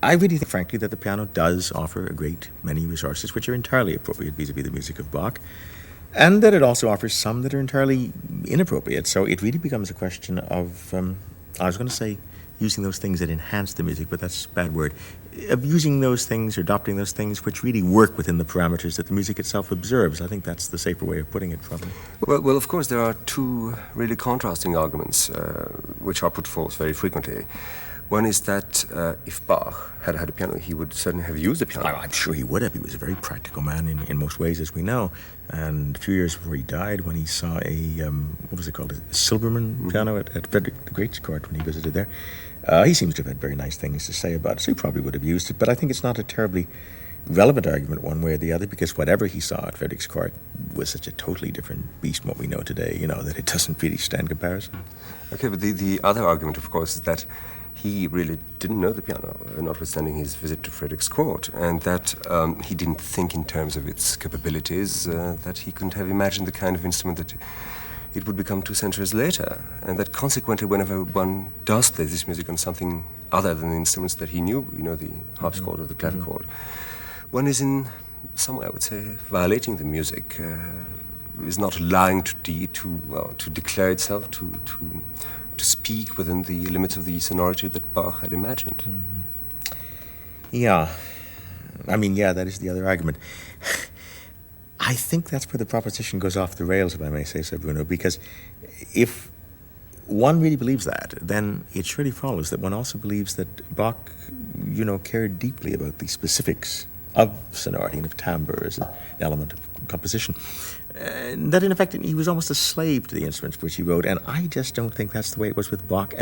I really think, frankly, that the piano does offer a great many resources which are entirely appropriate vis-a-vis the music of Bach, and that it also offers some that are entirely inappropriate. So it really becomes a question of, I was going to say, using those things that enhance the music, but that's a bad word, of using those things or adopting those things which really work within the parameters that the music itself observes. I think that's the safer way of putting it, probably. Well, of course, there are two really contrasting arguments which are put forth very frequently. One is that if Bach had had a piano, he would certainly have used a piano. I'm sure he would have. He was a very practical man in most ways, as we know. And a few years before he died, when he saw a, what was it called, a Silberman piano at Frederick the Great's court when he visited there, he seems to have had very nice things to say about it, so he probably would have used it. But I think it's not a terribly relevant argument one way or the other, because whatever he saw at Frederick's court was such a totally different beast from what we know today, that it doesn't really stand comparison. Okay, but the other argument, of course, is that he really didn't know the piano, notwithstanding his visit to Frederick's court, and that he didn't think in terms of its capabilities, that he couldn't have imagined the kind of instrument that it would become 2 centuries later, and that consequently whenever one does play this music on something other than the instruments that he knew, the harpsichord or the clavichord, one is in some way, I would say, violating the music, is not allowing to declare itself, to speak within the limits of the sonority that Bach had imagined. Mm-hmm. Yeah. That is the other argument. I think that's where the proposition goes off the rails, if I may say so, Bruno, because if one really believes that, then it surely follows that one also believes that Bach, cared deeply about the specifics of sonority and of timbre as an element of composition. That in effect he was almost a slave to the instruments which he wrote, and I just don't think that's the way it was with Bach.